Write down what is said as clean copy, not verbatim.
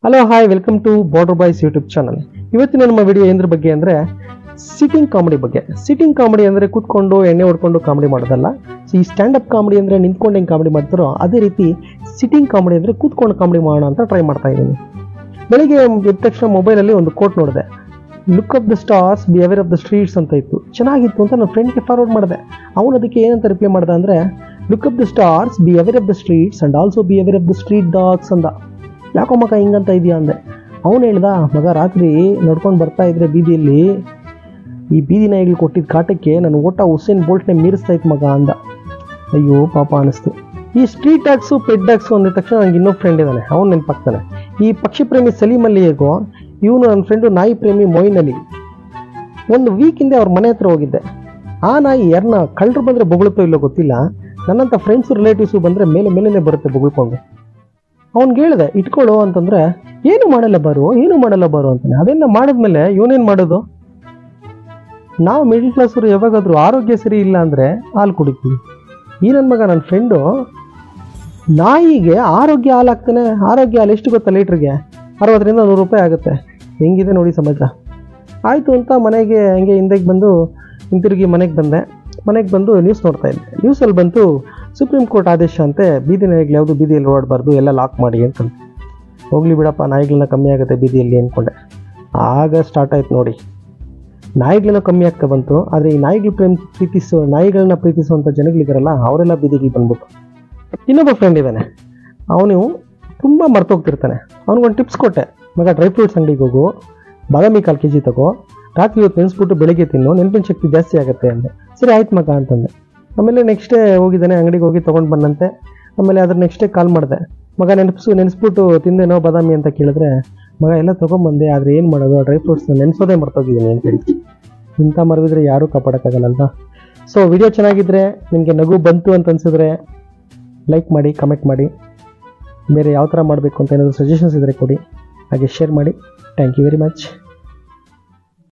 Hello hi welcome to border boys YouTube channel. ಇವತ್ತಿನ ನಮ್ಮ video ಏದ್ರ ಬಗ್ಗೆ ಅಂದರೆ ಸಿಟ್ಟಿಂಗ್ ಕಾಮಿಡಿ ಬಗ್ಗೆ. ಸಿಟ್ಟಿಂಗ್ ಕಾಮಿಡಿ ಅಂದರೆ ಕೂತ್ಕೊಂಡು ಎಣ್ಣೆ ಹೊಡ್ಕೊಂಡು ಕಾಮಿಡಿ ಮಾಡೋದಲ್ಲ. ಈ ಸ್ಟ್ಯಾಂಡಪ್ ಕಾಮಿಡಿ ಅಂದರೆ ನಿಂತ್ಕೊಂಡು ಹೆಂಗೆ ಕಾಮಿಡಿ ಮಾಡ್ತಾರೋ ಅದೇ ರೀತಿ ಸಿಟ್ಟಿಂಗ್ ಕಾಮಿಡಿ ಅಂದರೆ ಕೂತ್ಕೊಂಡು ಕಾಮಿಡಿ ಮಾಡೋಣ ಅಂತ ಟ್ರೈ ಮಾಡ್ತಾ ಇದ್ದೀನಿ. ಬೆಳಿಗ್ಗೆ ಎದ್ದ ತಕ್ಷಣ ಮೊಬೈಲಲ್ಲಿ ಒಂದು ಕೋಟ್ ನೋಡಿದೆ, look up the stars be aware of the streets ಅಂತ ಇತ್ತು. ಚೆನ್ನಾಗಿತ್ತು ಅಂತ ನನ್ನ ಫ್ರೆಂಡ್ಗೆ ಫಾರ್ವರ್ಡ್ ಮಾಡಿದೆ. ಅವನು ಅದಕ್ಕೆ ಏನಂತ ರಿಪ್ಲೈ ಮಾಡ್ದೆ ಅಂದರೆ, look up the stars be aware of the streets and also be aware of the street dogs ಅಂದ. ಯಾಕೋ ಮಗ ಹಿಂಗಂತ ಇದೆಯಾ ಅಂದೆ. ಅವನು ಹೇಳ್ದ, ಮಗ ರಾತ್ರಿ ನಡ್ಕೊಂಡು ಬರ್ತಾ ಇದ್ರೆ ಬೀದಿಯಲ್ಲಿ ಈ ಬೀದಿ ನಾಯಿಗಳು ಕೊಟ್ಟಿದ್ದ ಕಾಟಕ್ಕೆ ನನ್ನ ಓಟ ಹುಸೇನ್ ಬೋಲ್ಟ್ನೇ ಮೀರಿಸ್ತಾ ಇತ್ತು ಮಗ ಅಂದ. ಅಯ್ಯೋ ಪಾಪ ಅನಿಸ್ತು. ಈ ಸ್ಟ್ರೀಟ್ ಡಾಗ್ಸು ಪೆಟ್ ಡಾಗ್ಸು ಅಂದಿದ ತಕ್ಷಣ ನನಗೆ ಇನ್ನೊಬ್ಬ ಫ್ರೆಂಡ್ ಇದ್ದಾನೆ, ಅವ್ನು ನೆನಪಾಗ್ತಾನೆ. ಈ ಪಕ್ಷಿ ಪ್ರೇಮಿ ಸಲೀಮ್ ಅಲಿ ಹೇಗೋ ಇವನು ನನ್ನ ಫ್ರೆಂಡು ನಾಯಿ ಪ್ರೇಮಿ ಮೊಯಿನ್ ಅಲಿ. ಒಂದು ವೀಕ್ ಹಿಂದೆ ಅವ್ರ ಮನೆ ಹತ್ರ ಹೋಗಿದ್ದೆ. ಆ ನಾಯಿ ಯಾರನ್ನ ಕಳ್ಳರು ಬಂದರೆ ಬೊಗಳುತ್ತೋ ಇಲ್ಲೋ ಗೊತ್ತಿಲ್ಲ, ನನ್ನಂಥ ಫ್ರೆಂಡ್ಸು ರಿಲೇಟಿವ್ಸು ಬಂದರೆ ಮೇಲೆ ಬರುತ್ತೆ ಬೊಗಳ್ಕೊಂಡು. ಅವ್ನಿಗೆ ಹೇಳಿದೆ ಇಟ್ಕೊಳ್ಳೋ ಅಂತಂದರೆ, ಏನು ಮಾಡಲ್ಲ ಬರು ಅಂತಾನೆ. ಅದೆಲ್ಲ ಮಾಡಿದ್ಮೇಲೆ ಇವನೇನು ಮಾಡೋದು? ನಾವು ಮಿಡ್ಲ್ ಕ್ಲಾಸರು ಯಾವಾಗಾದರೂ ಆರೋಗ್ಯ ಸರಿ ಇಲ್ಲ ಅಂದರೆ ಹಾಲು ಕುಡಿತೀವಿ. ಈ ನನ್ನ ಮಗ ನನ್ನ ಫ್ರೆಂಡು ನಾಯಿಗೆ ಆರೋಗ್ಯ ಹಾಲು ಹಾಕ್ತಾನೆ. ಆರೋಗ್ಯ ಹಾಲು ಎಷ್ಟು ಗೊತ್ತಾ ಲೀಟ್ರಿಗೆ? 60 ರೂಪಾಯಿ 100 ರೂಪಾಯಿ ಆಗುತ್ತೆ. ಹೆಂಗಿದೆ ನೋಡಿ ಸಮಾಜ. ಆಯಿತು ಅಂತ ಮನೆಗೆ ಹಂಗೆ ಹಿಂದೆಗೆ ಬಂದು ಹಿಂತಿರುಗಿ ಮನೆಗೆ ಬಂದು ನ್ಯೂಸ್ ನೋಡ್ತಾ ಇದ್ದೆ. ನ್ಯೂಸಲ್ಲಿ ಬಂತು, ಸುಪ್ರೀಂ ಕೋರ್ಟ್ ಆದೇಶ ಅಂತೆ, ಬೀದಿ ನಾಯಿಗಳು ಯಾವುದು ಬೀದಿಯಲ್ಲಿ ಓಡಬಾರ್ದು, ಎಲ್ಲ ಲಾಕ್ ಮಾಡಿ ಅಂತ. ಹೋಗ್ಲಿ ಬಿಡಪ್ಪ, ನಾಯಿಗಳನ್ನ ಕಮ್ಮಿ ಆಗುತ್ತೆ ಬೀದಿಯಲ್ಲಿ ಅಂದ್ಕೊಂಡೆ. ಆಗ ಸ್ಟಾರ್ಟ್ ಆಯ್ತು ನೋಡಿ, ನಾಯಿಗಳನ್ನ ಕಮ್ಮಿ ಆಗ್ತಾ ಬಂತು. ಆದರೆ ಈ ನಾಯಿಗಳನ್ನ ಪ್ರೀತಿಸುವಂಥ ಜನಗಳಿದ್ದಾರಲ್ಲ, ಅವರೆಲ್ಲ ಬೀದಿಗೆ ಬಂದ್ಬಿಟ್ಟು. ಇನ್ನೊಬ್ಬ ಫ್ರೆಂಡ್ ಇದ್ದಾನೆ, ಅವನು ತುಂಬ ಮರ್ತೋಗ್ತಿರ್ತಾನೆ. ಅವ್ನಿಗೊಂದು ಟಿಪ್ಸ್ ಕೊಟ್ಟೆ, ಮಗ ಡ್ರೈ ಫ್ರೂಟ್ಸ್ ಅಂಗಡಿಗೆ ಹೋಗು, ಬಾದಾಮಿ 1/4 kg ತಗೋ, ರಾತ್ರಿ ಹೊತ್ತು ನೆನೆಸ್ಬಿಟ್ಟು ಬೆಳಿಗ್ಗೆ ತಿನ್ನು, ನೆನಪಿನ ಶಕ್ತಿ ಜಾಸ್ತಿ ಆಗುತ್ತೆ ಅಂದೆ. ಸರಿ ಆಯ್ತು ಮಗ ಅಂತಂದೆ. ಆಮೇಲೆ ನೆಕ್ಸ್ಟ್ ಡೇ ಹೋಗಿದ್ದಾನೆ, ಅಂಗಡಿಗೆ ಹೋಗಿ ತೊಗೊಂಡು ಬಂದಂತೆ. ಆಮೇಲೆ ಅದ್ರ ನೆಕ್ಸ್ಟ್ ಡೇ ಕಾಲ್ ಮಾಡಿದೆ, ಮಗ ನೆನೆಸ್ಬಿಟ್ಟು ತಿಂದೇನೋ ಬಾದಾಮಿ ಅಂತ ಕೇಳಿದ್ರೆ, ಮಗ ಎಲ್ಲ ತೊಗೊಂಬಂದೆ, ಆದರೆ ಏನು ಮಾಡೋದು, ಡ್ರೈ ಫ್ರೂಟ್ಸ್ನ ನೆನೆಸೋದೇ ಮರ್ತೋಗಿದ್ದೀನಿ ಅಂತ ಹೇಳಿ. ಇಂಥ ಮರವಿದ್ರೆ ಯಾರೂ ಕಾಪಾಡೋಕ್ಕಾಗಲ್ಲಲ್ವಾ? ಸೊ ವಿಡಿಯೋ ಚೆನ್ನಾಗಿದ್ದರೆ, ನಿಮಗೆ ನಗು ಬಂತು ಅಂತ ಅನಿಸಿದ್ರೆ ಲೈಕ್ ಮಾಡಿ, ಕಮೆಂಟ್ ಮಾಡಿ. ಬೇರೆ ಯಾವ ಥರ ಮಾಡಬೇಕು ಅಂತ ಏನಾದರೂ ಸಜೆಷನ್ಸ್ ಇದ್ದರೆ ಕೊಡಿ, ಹಾಗೆ ಶೇರ್ ಮಾಡಿ. Thank you very much.